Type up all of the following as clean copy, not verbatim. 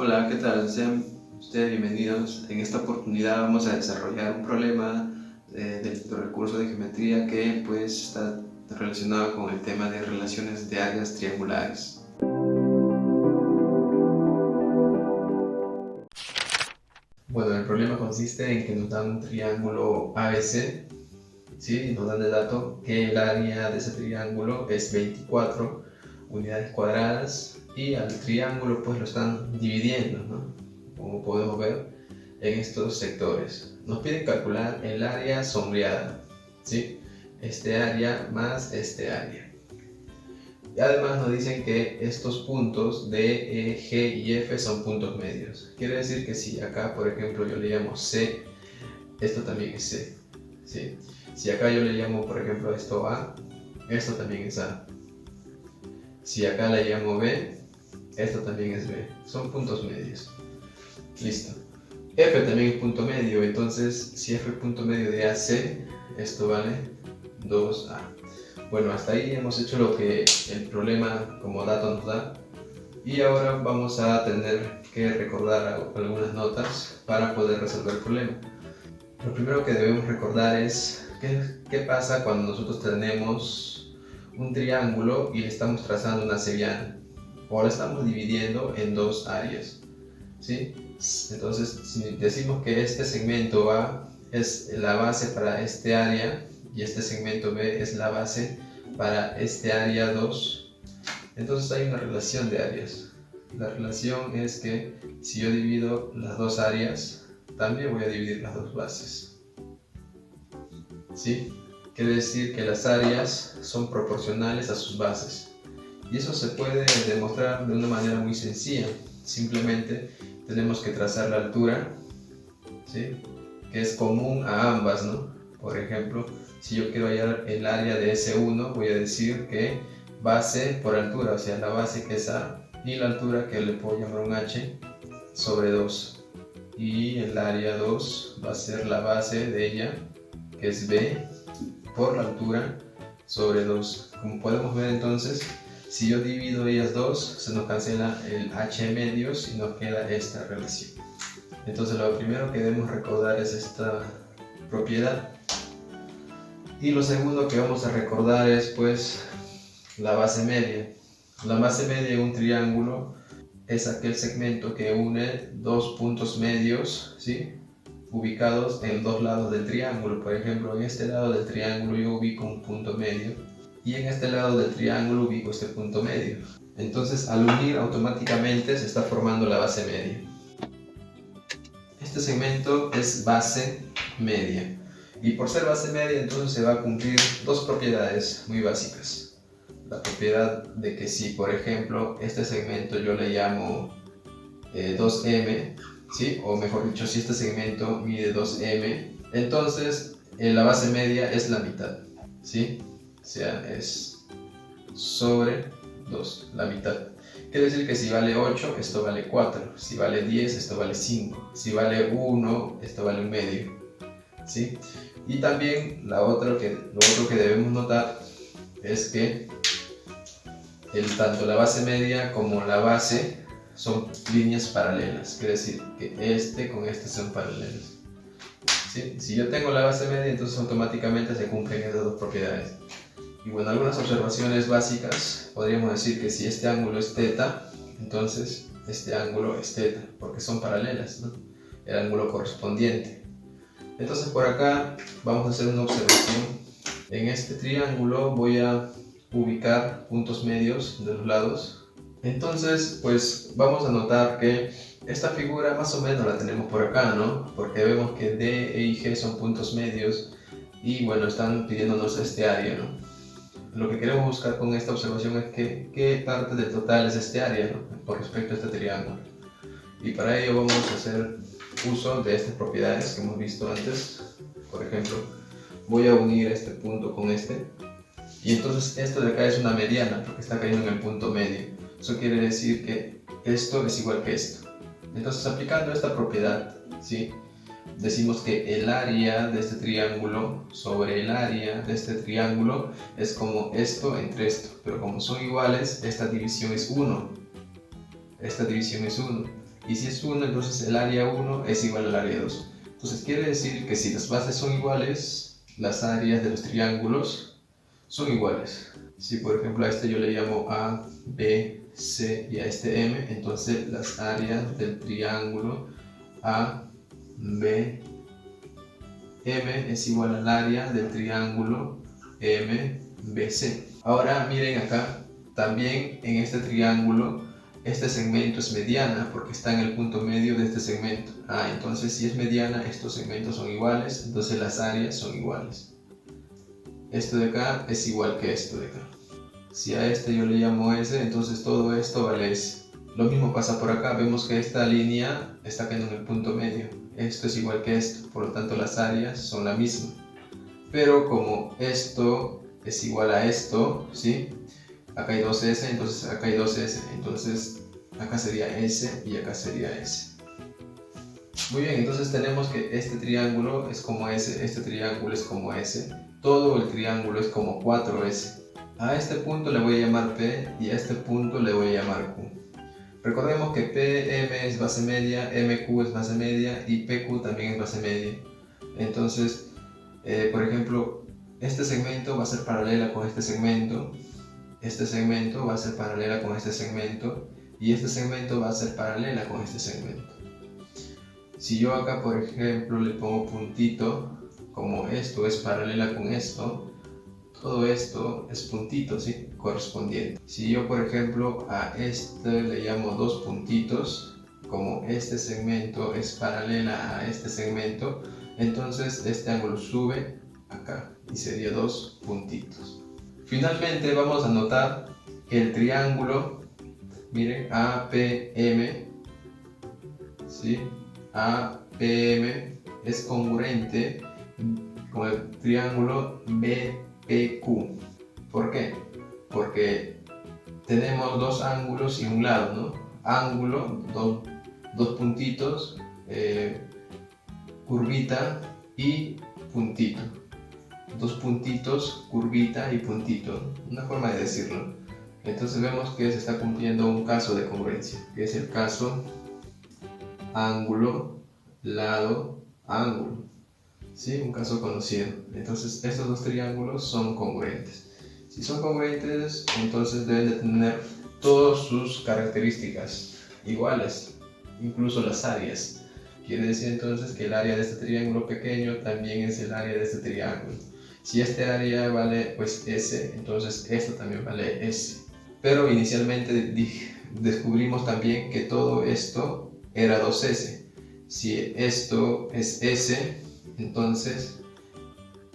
Hola, ¿qué tal? Sean ustedes bienvenidos. En esta oportunidad vamos a desarrollar un problema del recurso de geometría que pues está relacionado con el tema de relaciones de áreas triangulares. Bueno, el problema consiste en que nos dan un triángulo ABC, ¿sí? Nos dan el dato que el área de ese triángulo es 24 unidades cuadradas y al triángulo pues lo están dividiendo, ¿no? Como podemos ver en estos sectores. Nos piden calcular el área sombreada, ¿sí? Este área más este área. Y además nos dicen que estos puntos D, E, G y F son puntos medios. Quiere decir que si acá, por ejemplo, yo le llamo C, esto también es C, ¿sí? Si acá yo le llamo, por ejemplo, esto A, esto también es A. Si acá le llamo B, esto también es B. Son puntos medios. Listo. F también es punto medio, entonces si F es punto medio de AC, esto vale 2A. Bueno, hasta ahí hemos hecho lo que el problema como dato nos da. Y ahora vamos a tener que recordar algunas notas para poder resolver el problema. Lo primero que debemos recordar es qué pasa cuando nosotros tenemos un triángulo y le estamos trazando una sevillana o lo estamos dividiendo en dos áreas, ¿sí? Entonces, si decimos que este segmento A es la base para este área y este segmento B es la base para este área 2, entonces hay una relación de áreas. La relación es que si yo divido las dos áreas, también voy a dividir las dos bases, ¿sí? Quiere decir que las áreas son proporcionales a sus bases. Y eso se puede demostrar de una manera muy sencilla. Simplemente tenemos que trazar la altura, ¿sí? Que es común a ambas, ¿no? Por ejemplo, si yo quiero hallar el área de S1, voy a decir que base por altura, o sea, la base que es A, y la altura que le puedo llamar un H, sobre 2. Y el área 2 va a ser la base de ella, que es B, por la altura, sobre 2. Como podemos ver entonces, si yo divido ellas dos, se nos cancela el H medios y nos queda esta relación. Entonces lo primero que debemos recordar es esta propiedad. Y lo segundo que vamos a recordar es pues la base media. La base media de un triángulo es aquel segmento que une dos puntos medios, ¿sí? Ubicados en dos lados del triángulo. Por ejemplo, en este lado del triángulo yo ubico un punto medio y en este lado del triángulo ubico este punto medio. Entonces, al unir automáticamente se está formando la base media. Este segmento es base media y por ser base media entonces se va a cumplir dos propiedades muy básicas. La propiedad de que si, por ejemplo, este segmento yo le llamo 2m, ¿sí? O mejor dicho, si este segmento mide 2m, entonces la base media es la mitad, ¿sí? O sea, es sobre 2, la mitad. Quiere decir que si vale 8, esto vale 4. Si vale 10, esto vale 5. Si vale 1, esto vale un medio, ¿sí? Y también lo otro que debemos notar es que tanto la base media como la base son líneas paralelas. Quiere decir que este con este son paralelos, ¿sí? Si yo tengo la base media, entonces automáticamente se cumplen esas dos propiedades. Y bueno, algunas observaciones básicas, podríamos decir que si este ángulo es θ, entonces este ángulo es θ, porque son paralelas, ¿no? El ángulo correspondiente. Entonces por acá vamos a hacer una observación. En este triángulo voy a ubicar puntos medios de los lados. Entonces pues vamos a notar que esta figura más o menos la tenemos por acá, ¿no? Porque vemos que D, E y G son puntos medios y bueno, están pidiéndonos este área, ¿no? Lo que queremos buscar con esta observación es qué parte del total es este área, ¿no? Con respecto a este triángulo. Y para ello vamos a hacer uso de estas propiedades que hemos visto antes. Por ejemplo, voy a unir este punto con este. Y entonces esto de acá es una mediana porque está cayendo en el punto medio. Eso quiere decir que esto es igual que esto. Entonces aplicando esta propiedad, ¿sí? Decimos que el área de este triángulo sobre el área de este triángulo es como esto entre esto, pero como son iguales, esta división es 1. Esta división es 1. y si es 1, entonces el área 1 es igual al área 2. Entonces quiere decir que si las bases son iguales, las áreas de los triángulos son iguales. Si por ejemplo a este yo le llamo A, B, C y a este M, entonces las áreas del triángulo A, B, M es igual al área del triángulo M, B, C. Ahora miren acá, también en este triángulo este segmento es mediana porque está en el punto medio de este segmento. Entonces si es mediana, estos segmentos son iguales, entonces las áreas son iguales. Esto de acá es igual que esto de acá. Si a este yo le llamo S, entonces todo esto vale S. Lo mismo pasa por acá, vemos que esta línea está cayendo en el punto medio. Esto es igual que esto, por lo tanto las áreas son la misma. Pero como esto es igual a esto, ¿sí? Acá hay 2S, entonces acá hay 2S, entonces acá sería S y acá sería S. Muy bien, entonces tenemos que este triángulo es como S, este triángulo es como S, todo el triángulo es como 4S. A este punto le voy a llamar P y a este punto le voy a llamar Q. Recordemos que PM es base media, MQ es base media y PQ también es base media. Entonces, por ejemplo, este segmento va a ser paralela con este segmento va a ser paralela con este segmento y este segmento va a ser paralela con este segmento. Si yo acá, por ejemplo, le pongo puntito, como esto es paralela con esto, todo esto es puntito, ¿sí? Correspondiente. Si yo, por ejemplo, a este le llamo 2 puntitos, como este segmento es paralela a este segmento, entonces este ángulo sube acá y sería 2 puntitos. Finalmente vamos a notar que el triángulo, miren, APM, ¿sí? APM es congruente con el triángulo BPQ. ¿Por qué? Porque tenemos dos ángulos y un lado, ¿no? Ángulo, dos puntitos, curvita y puntito. Dos puntitos, curvita y puntito, una forma de decirlo. Entonces vemos que se está cumpliendo un caso de congruencia, que es el caso ángulo, lado, ángulo, ¿sí? Un caso conocido. Entonces estos dos triángulos son congruentes. Si son congruentes, entonces deben de tener todas sus características iguales, incluso las áreas. Quiere decir entonces que el área de este triángulo pequeño también es el área de este triángulo. Si este área vale pues S, entonces esto también vale S. Pero inicialmente descubrimos también que todo esto era 2S. Si esto es S, entonces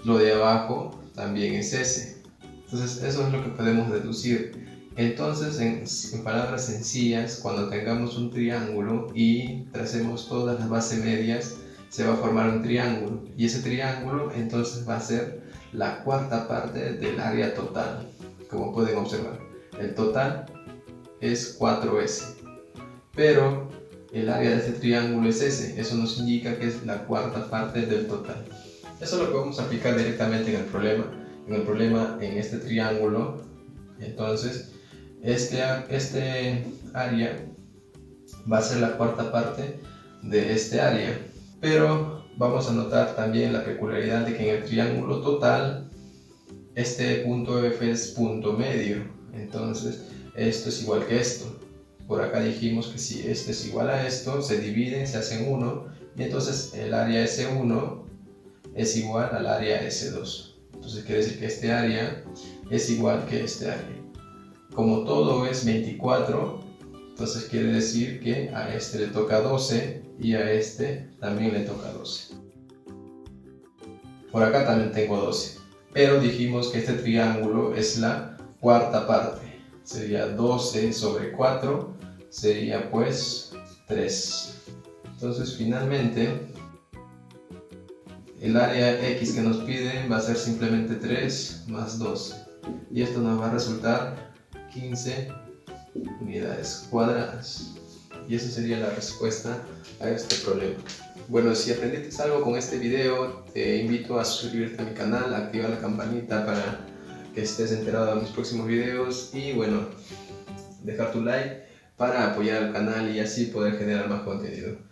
lo de abajo también es S. Entonces eso es lo que podemos deducir. Entonces en palabras sencillas, cuando tengamos un triángulo y tracemos todas las bases medias, se va a formar un triángulo y ese triángulo entonces va a ser la cuarta parte del área total. Como pueden observar, el total es 4S, pero el área de este triángulo es S. Eso nos indica que es la cuarta parte del total. Eso es lo que vamos a aplicar directamente en el problema en este triángulo. Entonces este área va a ser la cuarta parte de este área, pero vamos a notar también la peculiaridad de que en el triángulo total este punto F es punto medio. Entonces esto es igual que esto. Por acá dijimos que si esto es igual a esto, se dividen, se hacen 1 y entonces el área S1 es igual al área S2. Entonces quiere decir que este área es igual que este área. Como todo es 24, entonces quiere decir que a este le toca 12 y a este también le toca 12. Por acá también tengo 12, pero dijimos que este triángulo es la cuarta parte. Sería 12 sobre 4, sería pues 3. Entonces finalmente el área X que nos piden va a ser simplemente 3 más 12. Y esto nos va a resultar 15 unidades cuadradas. Y esa sería la respuesta a este problema. Bueno, si aprendiste algo con este video, te invito a suscribirte a mi canal, a activar la campanita para que estés enterado de mis próximos videos y bueno, dejar tu like para apoyar al canal y así poder generar más contenido.